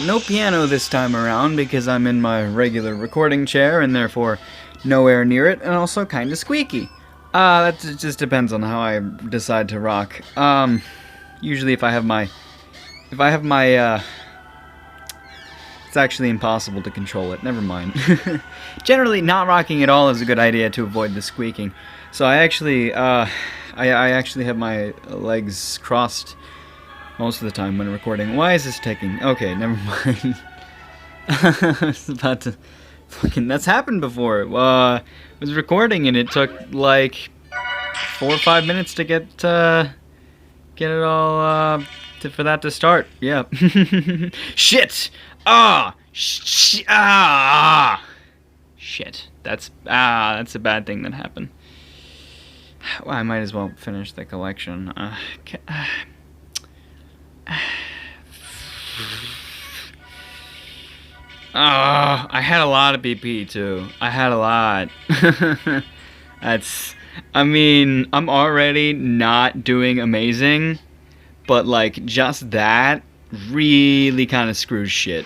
No piano this time around because I'm in my regular recording chair and therefore nowhere near it, and also kind of squeaky. That just depends on how I decide to rock. Usually if I have my, it's actually impossible to control it. Never mind. Generally, not rocking at all is a good idea to avoid the squeaking. So I actually have my legs crossed most of the time when recording. Why is this taking? Okay, never mind. I was about to fucking. That's happened before. I was recording and it took like 4 or 5 minutes to get it all for that to start. Yeah. Shit. Shit. That's a bad thing that happened. Well, I might as well finish the collection. I had a lot of BP too. I had a lot. I mean, I'm already not doing amazing, but like just that really kind of screws shit.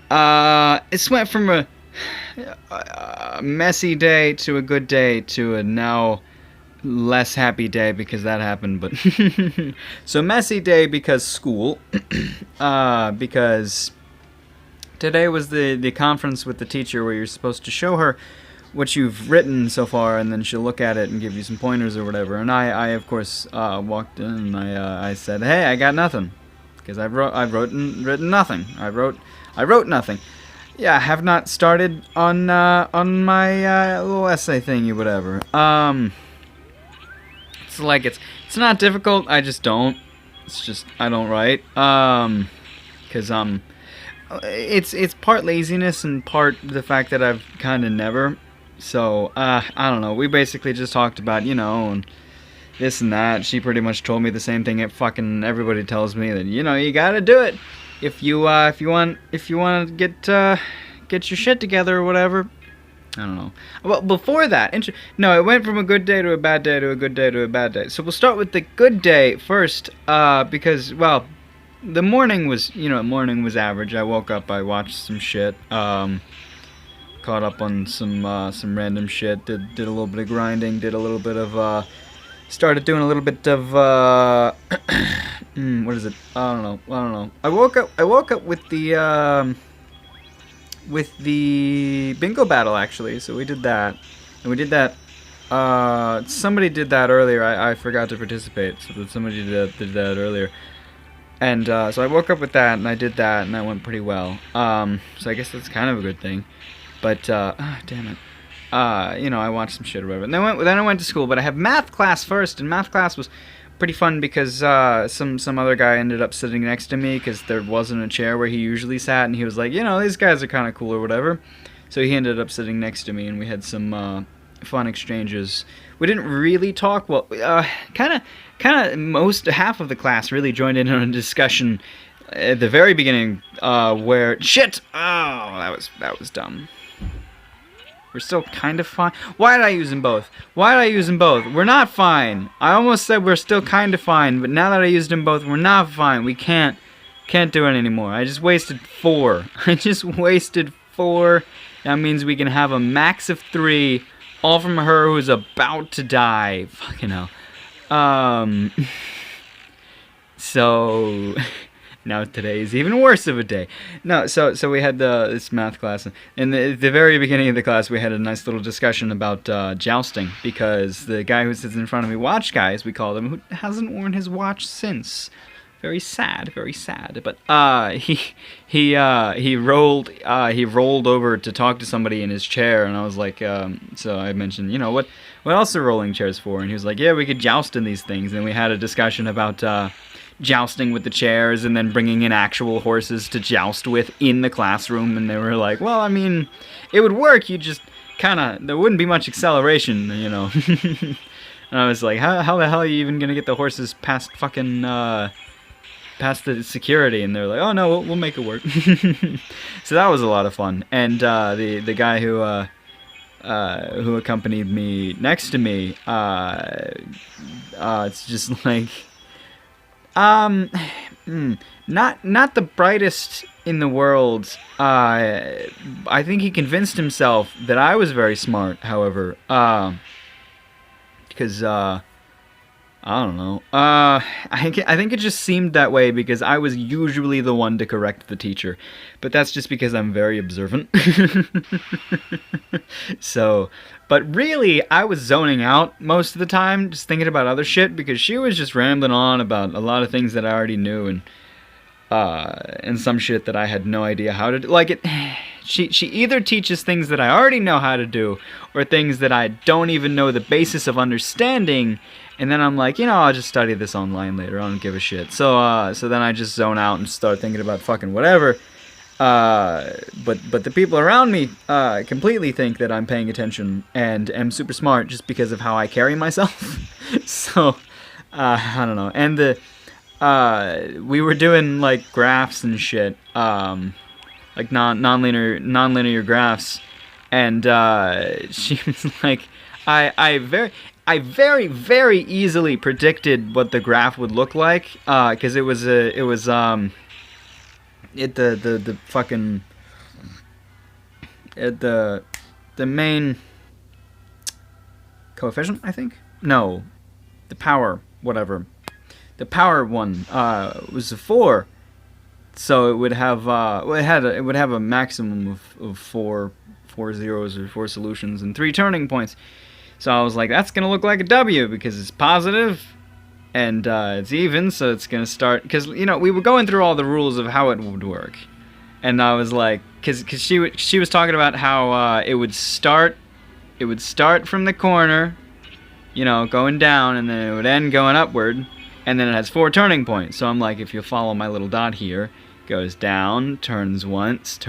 It went from a messy day to a good day to a now less happy day because that happened, but so messy day because school, because today was the conference with the teacher where you're supposed to show her what you've written so far, and then she'll look at it and give you some pointers or whatever. And I of course walked in and I said, hey, I got nothing, because I've written nothing. I wrote nothing. Yeah, I have not started on my little essay thingy, whatever. It's like it's not difficult. I just don't. It's just I don't write. Cause it's part laziness and part the fact that I've kind of never. So I don't know. We basically just talked about and this and that. She pretty much told me the same thing that fucking everybody tells me, that you gotta do it if you want to get your shit together or whatever. I don't know. Well, before that, no, it went from a good day to a bad day to a good day to a bad day. So we'll start with the good day first, because, well, the morning was average. I woke up, I watched some shit, caught up on some random shit, did a little bit of grinding, did a little bit of, started doing a little bit of, what is it? I don't know. I woke up with the bingo battle, actually, so we did that, and we did that, somebody did that earlier. I forgot to participate, so somebody did that earlier, and so I woke up with that, and I did that, and that went pretty well, so I guess that's kind of a good thing, but, damn it, I watched some shit or whatever, and then I went to school, but I have math class first, and math class was pretty fun because some other guy ended up sitting next to me because there wasn't a chair where he usually sat, and he was like, these guys are kind of cool or whatever. So he ended up sitting next to me, and we had some fun exchanges. We didn't really talk. Well, kind of half of the class really joined in on a discussion at the very beginning where shit. Oh, that was dumb. We're still kind of fine. Why did I use them both? We're not fine. I almost said we're still kind of fine, but now that I used them both, we're not fine. We can't do it anymore. I just wasted 4. That means we can have a max of 3, all from her who's about to die. Fucking hell. So now today is even worse of a day. No, so we had this math class. In the very beginning of the class, we had a nice little discussion about jousting, because the guy who sits in front of me, watch guy as we call him, who hasn't worn his watch since. Very sad. But he rolled over to talk to somebody in his chair, and I was like, so I mentioned, what else are rolling chairs for? And he was like, yeah, we could joust in these things. And we had a discussion about jousting with the chairs and then bringing in actual horses to joust with in the classroom, and they were like, well, I mean, it would work, you just there wouldn't be much acceleration, And I was like, how the hell are you even gonna get the horses past fucking past the security? And they're like, oh no, we'll make it work. So that was a lot of fun. And the guy who accompanied me next to me, it's just like Not the brightest in the world. I think he convinced himself that I was very smart. However, because I don't know. I think it just seemed that way because I was usually the one to correct the teacher, but that's just because I'm very observant. So, but really, I was zoning out most of the time, just thinking about other shit because she was just rambling on about a lot of things that I already knew and some shit that I had no idea how to do. Like it, she either teaches things that I already know how to do, or things that I don't even know the basis of understanding. And then I'm like, I'll just study this online later. I don't give a shit. So then I just zone out and start thinking about fucking whatever. But the people around me completely think that I'm paying attention and am super smart just because of how I carry myself. So I don't know. And we were doing like graphs and shit, like nonlinear graphs, and she was like, I very, very easily predicted what the graph would look like, because the fucking the main coefficient, I think. No, the power, whatever. The power one was a 4, so it would have it would have a maximum of four zeros or 4 solutions and 3 turning points. So I was like, that's gonna look like a W because it's positive and it's even, so it's gonna start. Because we were going through all the rules of how it would work, and I was like, because she was talking about how it would start from the corner, going down, and then it would end going upward. And then it has 4 turning points. So I'm like, if you follow my little dot here, goes down, turns once,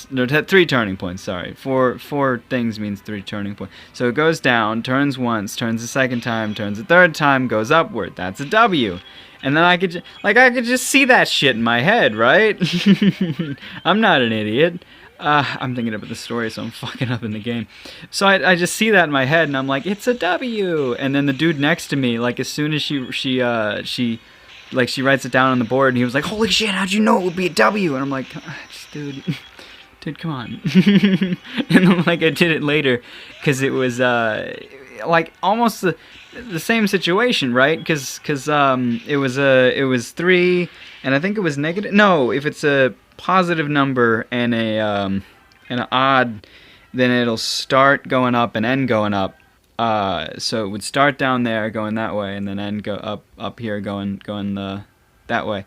no, 3 turning points, sorry. 4 things means 3 turning points. So it goes down, turns once, turns a second time, turns a third time, goes upward. That's a W. And then I could just see that shit in my head, right? I'm not an idiot. I'm thinking about the story, so I'm fucking up in the game. So I just see that in my head, and I'm like, it's a W. And then the dude next to me, like, as soon as she writes it down on the board, and he was like, holy shit, how'd you know it would be a W? And I'm like, dude, come on. And then, like, I did it later, because it was, like, almost the same situation, right? Because it was 3, and I think it was negative. No, if it's a positive number and an odd, then it'll start going up and end going up. So it would start down there going that way, and then end go up here going that way.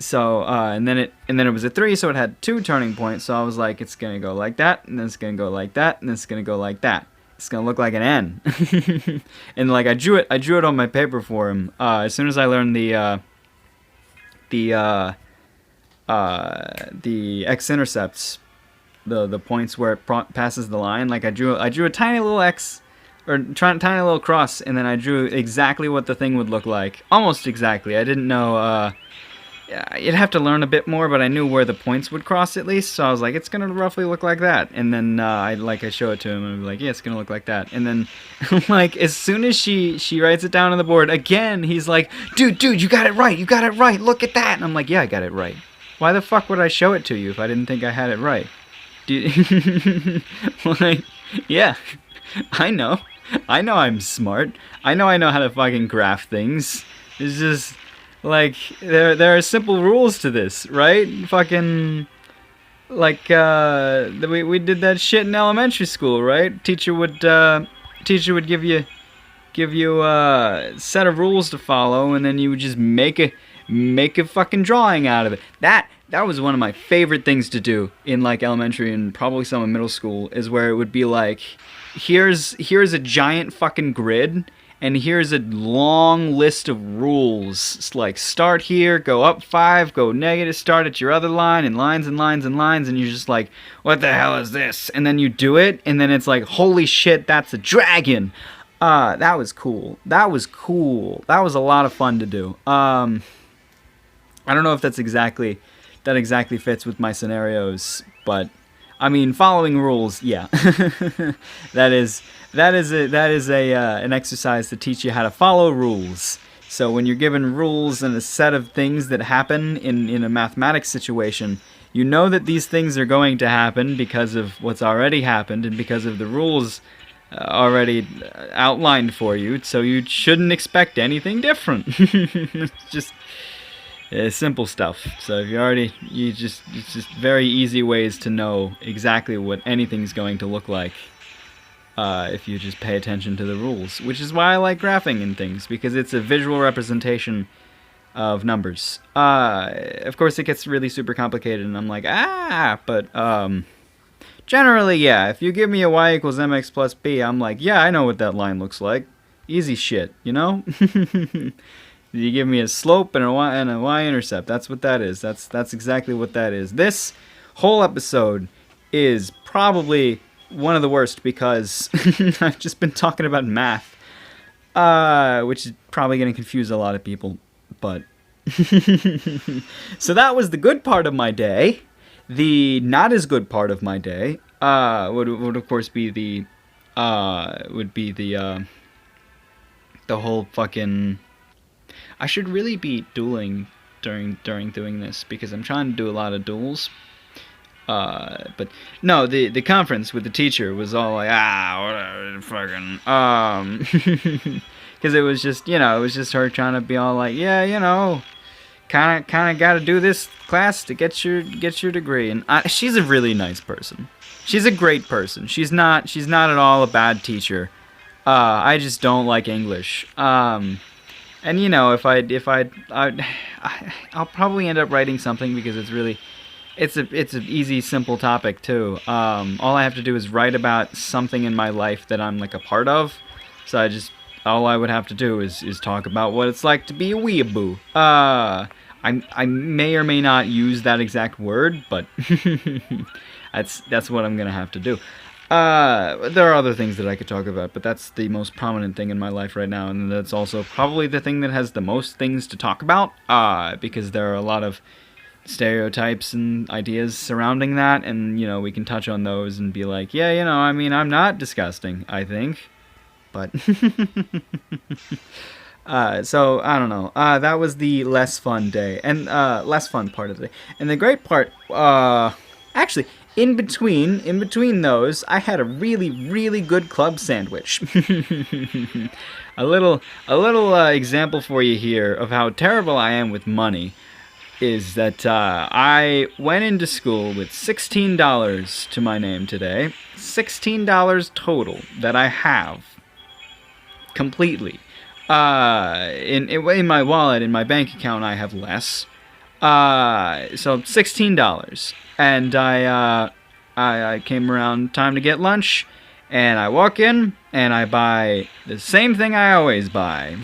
So and then it was a 3, so it had 2 turning points. So I was like, it's gonna go like that, and then it's gonna go like that, and then it's gonna go like that. It's gonna look like an N. And like I drew it on my paper for him. As soon as I learned the x-intercepts, the points where it passes the line, like I drew a tiny little X, or tiny little cross, and then I drew exactly what the thing would look like, almost exactly. I didn't know, you'd have to learn a bit more, but I knew where the points would cross at least, so I was like, it's gonna roughly look like that. And then I show it to him, and I'd be like, yeah, it's gonna look like that. And then like as soon as she writes it down on the board again, he's like, dude, you got it right, look at that. And I'm like, yeah, I got it right. Why the fuck would I show it to you if I didn't think I had it right? Like, yeah, I know I'm smart. I know how to fucking graph things. It's just, like, there are simple rules to this, right? Fucking, like, we did that shit in elementary school, right? Teacher would give you a set of rules to follow, and then you would just make a fucking drawing out of it. That was one of my favorite things to do in like elementary and probably some in middle school, is where it would be like, here's a giant fucking grid, and here's a long list of rules. It's like, start here, go up 5, go negative, start at your other line, and lines and lines and lines, and you're just like, what the hell is this? And then you do it, and then it's like, holy shit, that's a dragon. That was cool. That was a lot of fun to do. I don't know if that exactly fits with my scenarios, but I mean, following rules, yeah. that is an exercise to teach you how to follow rules. So when you're given rules and a set of things that happen in a mathematics situation, you know that these things are going to happen because of what's already happened and because of the rules already outlined for you, so you shouldn't expect anything different. It's just simple stuff. So if it's just very easy ways to know exactly what anything's going to look like if you just pay attention to the rules, which is why I like graphing and things, because it's a visual representation of numbers. Of course, it gets really super complicated, and I'm like, but generally, yeah, if you give me a y equals mx plus b, I'm like, yeah, I know what that line looks like. Easy shit, you know? You give me a slope and a y-intercept. That's what that is. That's exactly what that is. This whole episode is probably one of the worst because I've just been talking about math, which is probably going to confuse a lot of people, but... So that was the good part of my day. The not as good part of my day would of course be the whole fucking... I should really be dueling during doing this because I'm trying to do a lot of duels. But no, the conference with the teacher was all like, whatever, fucking, because it was just, it was just her trying to be all like, yeah, kind of got to do this class to get your degree. And she's a really nice person. She's a great person. She's not at all a bad teacher. I just don't like English. And I'll probably end up writing something because it's an easy, simple topic too. All I have to do is write about something in my life that I'm like a part of. So all I would have to do is talk about what it's like to be a weeaboo. I may or may not use that exact word, but that's what I'm gonna have to do. There are other things that I could talk about, but that's the most prominent thing in my life right now, and that's also probably the thing that has the most things to talk about, because there are a lot of stereotypes and ideas surrounding that, and, we can touch on those and be like, I'm not disgusting, I think, but... So, I don't know, that was the less fun day, and, less fun part of the day, and the great part, actually... In between those, I had a really, really good club sandwich. a little example for you here of how terrible I am with money is that I went into school with $16 to my name today. $16 total that I have completely. In my wallet, in my bank account, I have less. So $16. And I came around time to get lunch, and I walk in, and I buy the same thing I always buy,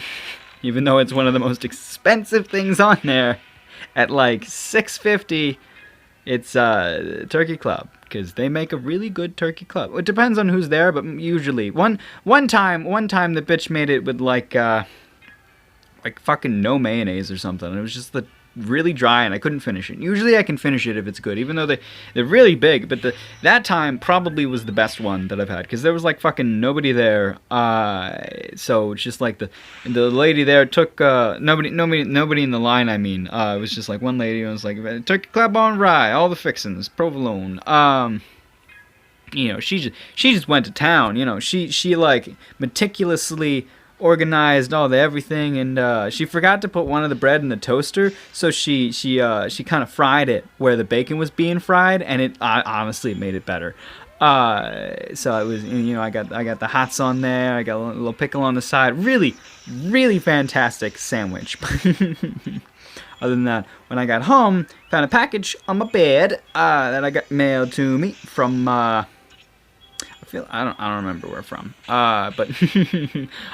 even though it's one of the most expensive things on there, at like $6.50. It's Turkey Club, because they make a really good Turkey Club. It depends on who's there, but usually one time the bitch made it with like fucking no mayonnaise or something. It was just really dry, and I couldn't finish it. Usually I can finish it if it's good, even though they're really big, but that time probably was the best one that I've had, because there was like fucking nobody there, so it's just like the lady there took, nobody in the line, it was just like one lady who was like, Turkey Club on rye, all the fixins, provolone, she just went to town, she like meticulously organized all the everything, and she forgot to put one of the bread in the toaster, so she kind of fried it where the bacon was being fried, and it honestly made it better. So it was, I got the hots on there, I got a little pickle on the side, really, really fantastic sandwich. Other than that, when I got home, found a package on my bed that I got mailed to me from I don't remember where from, but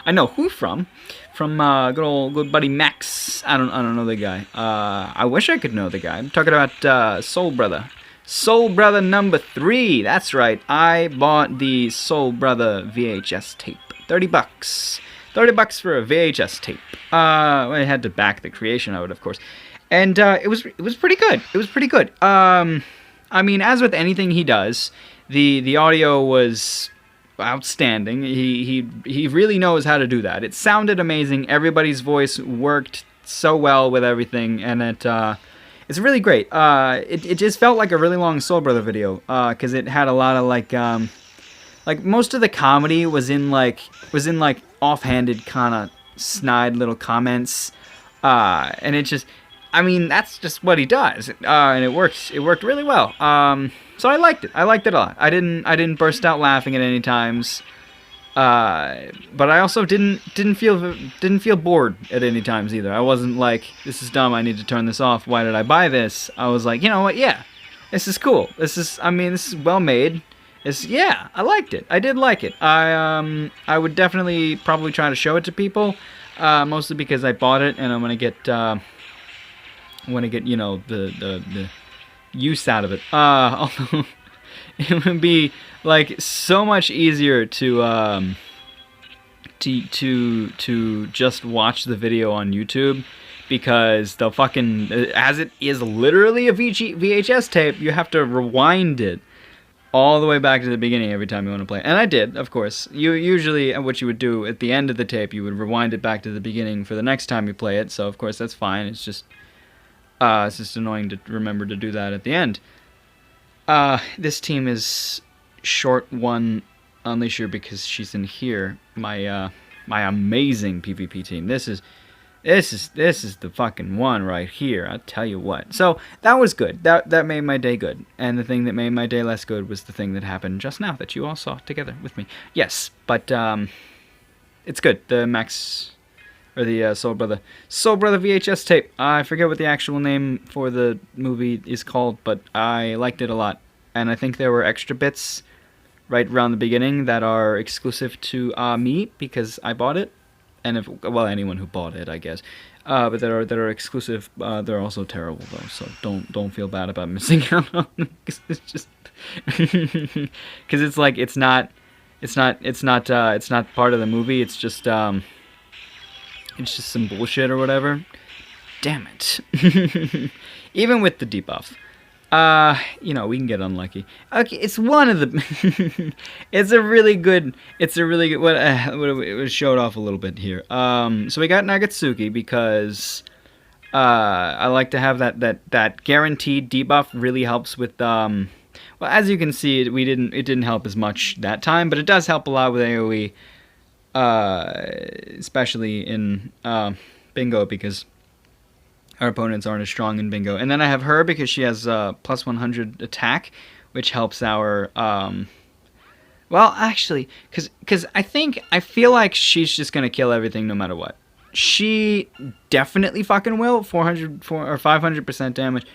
I know who from good buddy Max. I don't know the guy. I wish I could know the guy. I'm talking about Soul Brother number 3. That's right. I bought the Soul Brother VHS tape. $30. $30 for a VHS tape. I had to back the creation of it, of course, and it was pretty good. It was pretty good. As with anything he does. The audio was outstanding. He really knows how to do that. It sounded amazing. Everybody's voice worked so well with everything, and it's really great. It just felt like a really long Soul Brother video, because it had a lot of like most of the comedy was in like offhanded kind of snide little comments, and it just, I mean, that's just what he does, and it worked really well. So I liked it a lot. I didn't burst out laughing at any times, but I also didn't feel bored at any times either. I wasn't like, this is dumb, I need to turn this off, why did I buy this? I was like, you know what, yeah, this is cool, this is well made. Yeah, I liked it. I did like it. I would definitely probably try to show it to people, mostly because I bought it and I want to get you know, the use out of it. Although it would be like so much easier to just watch the video on YouTube, because the fucking, as it is literally a VHS tape, you have to rewind it all the way back to the beginning every time you want to play. And I did, of course. You usually, what you would do at the end of the tape, you would rewind it back to the beginning for the next time you play it. So of course that's fine. It's just annoying to remember to do that at the end. This team is short one Unleasher because she's in here. My amazing PvP team. This is the fucking one right here. I'll tell you what. So that was good. That made my day good. And the thing that made my day less good was the thing that happened just now that you all saw together with me. Yes, but it's good. The Max, or the Soul Brother VHS tape. I forget what the actual name for the movie is called, but I liked it a lot. And I think there were extra bits right around the beginning that are exclusive to me because I bought it. And anyone who bought it, I guess, but that are exclusive. They're also terrible though, so don't feel bad about missing out on them. Cause it's just because it's like it's not part of the movie. It's just some bullshit or whatever. Damn it! Even with the debuff. You know, we can get unlucky. Okay, it's one of the. It's a really good. What it was showed off a little bit here. So we got Nagatsuki because I like to have that guaranteed debuff. Really helps with well, as you can see, it didn't help as much that time, but it does help a lot with AOE, especially in Bingo, because our opponents aren't as strong in Bingo. And then I have her because she has plus 100 attack, which helps our... well, actually, because I feel like she's just going to kill everything no matter what. She definitely fucking will. 500% damage.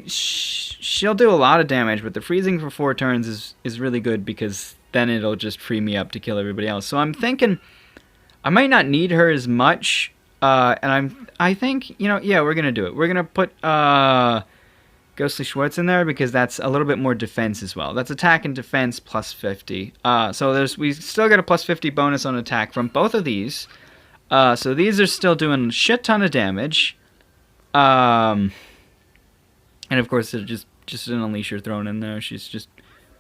She'll do a lot of damage, but the freezing for 4 turns is really good because then it'll just free me up to kill everybody else. So I'm thinking I might not need her as much. And I think, you know, yeah, we're going to do it. We're going to put Ghostly Schwartz in there because that's a little bit more defense as well. That's attack and defense plus 50. So we still get a plus 50 bonus on attack from both of these. So these are still doing a shit ton of damage. And of course, they're just an Unleasher thrown in there. She's just,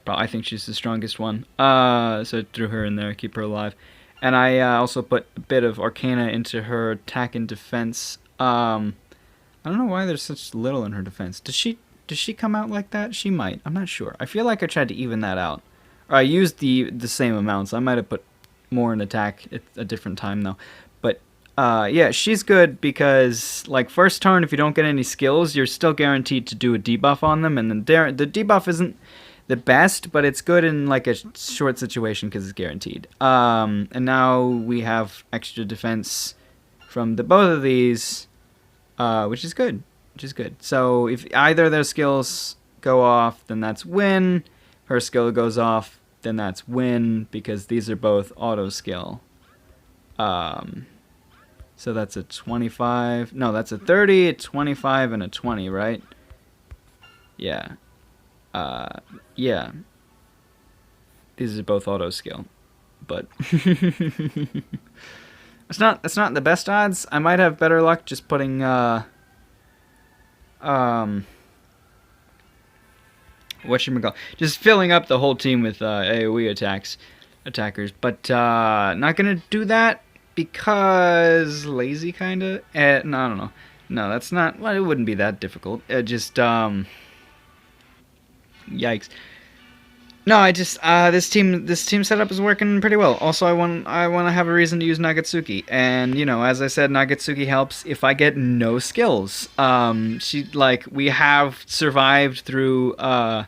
I think she's the strongest one. So I threw her in there, keep her alive. And I also put a bit of Arcana into her attack and defense. I don't know why there's such little in her defense. Does she come out like that? She might. I'm not sure. I feel like I tried to even that out. Or I used the same amounts. I might have put more in attack at a different time though. But yeah, she's good because like first turn, if you don't get any skills, you're still guaranteed to do a debuff on them. And then the debuff isn't the best, but it's good in like a short situation because it's guaranteed. And now we have extra defense from both of these, which is good. So if either of their skills go off, then that's win. Her skill goes off, then that's win, because these are both auto skill. So that's a 25. No, that's a 30, a 25, and a 20, right? Yeah. Yeah. These are both auto skill, but it's not the best odds. I might have better luck just putting whatchamacallit, just filling up the whole team with AoE attackers. But not gonna do that because lazy kinda. No, I don't know. No, that's not. Well, it wouldn't be that difficult. Just yikes. No, I just this team setup is working pretty well. Also, I want to have a reason to use Nagatsuki, and you know, as I said, Nagatsuki helps if I get no skills. We have survived through through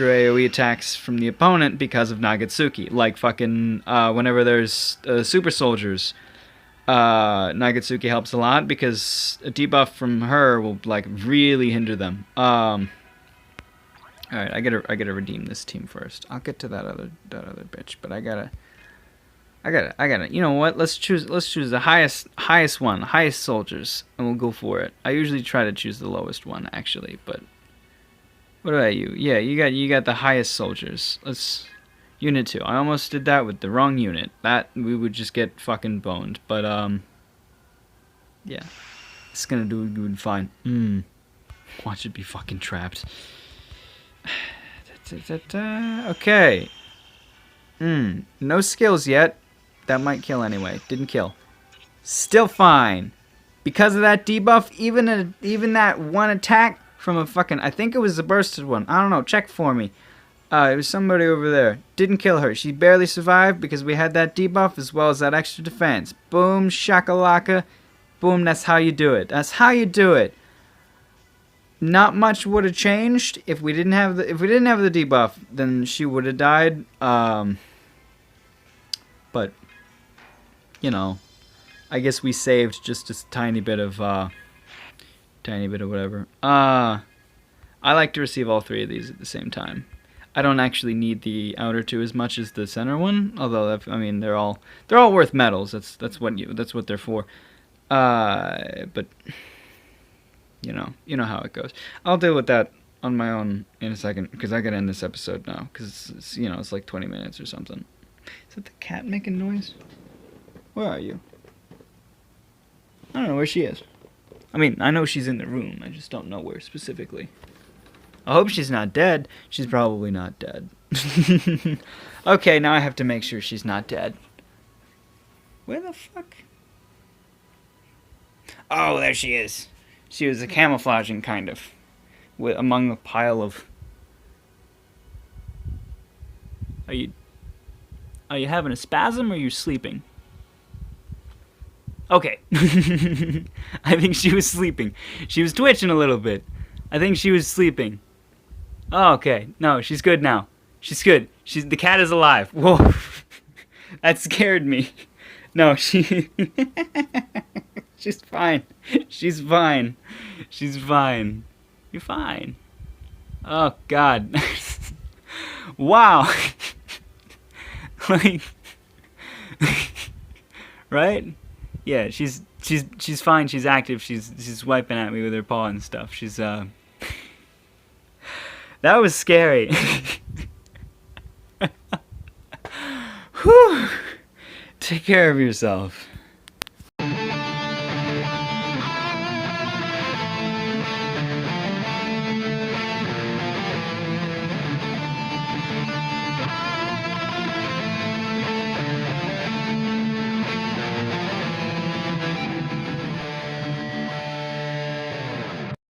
AoE attacks from the opponent because of Nagatsuki. Like fucking whenever there's super soldiers, Nagatsuki helps a lot because a debuff from her will like really hinder them. All right, I gotta redeem this team first. I'll get to that other bitch, but I gotta. You know what? Let's choose the highest one, highest soldiers, and we'll go for it. I usually try to choose the lowest one actually, but what about you? Yeah, you got the highest soldiers. Let's unit 2. I almost did that with the wrong unit. That we would just get fucking boned, but yeah, it's gonna do good fine. Watch it be fucking trapped. Okay. No skills yet. That might kill anyway. Didn't kill. Still fine. Because of that debuff, even that one attack from a fucking... I think it was a bursted one. I don't know. Check for me. It was somebody over there. Didn't kill her. She barely survived because we had that debuff as well as that extra defense. Boom, shakalaka. Boom, that's how you do it. That's how you do it. Not much would have changed if we didn't have the debuff. Then she would have died. But you know, I guess we saved just a tiny bit of whatever. I like to receive all 3 of these at the same time. I don't actually need the outer 2 as much as the center one. Although I mean they're all worth medals. That's what they're for. But. You know how it goes. I'll deal with that on my own in a second because I gotta end this episode now because it's like 20 minutes or something. Is that the cat making noise? Where are you? I don't know where she is. I mean, I know she's in the room. I just don't know where specifically. I hope she's not dead. She's probably not dead. Okay, now I have to make sure she's not dead. Where the fuck? Oh, there she is. She was a camouflaging kind of, among a pile of. Are you having a spasm or are you sleeping? Okay. I think she was sleeping. She was twitching a little bit. I think she was sleeping. Oh, okay. No, she's good now. She's good. The cat is alive. Whoa. That scared me. No, she's fine. She's fine. She's fine. You're fine. Oh God. Wow. Like, right? Yeah, she's fine. She's active. She's wiping at me with her paw and stuff. She's That was scary. Whew. Take care of yourself.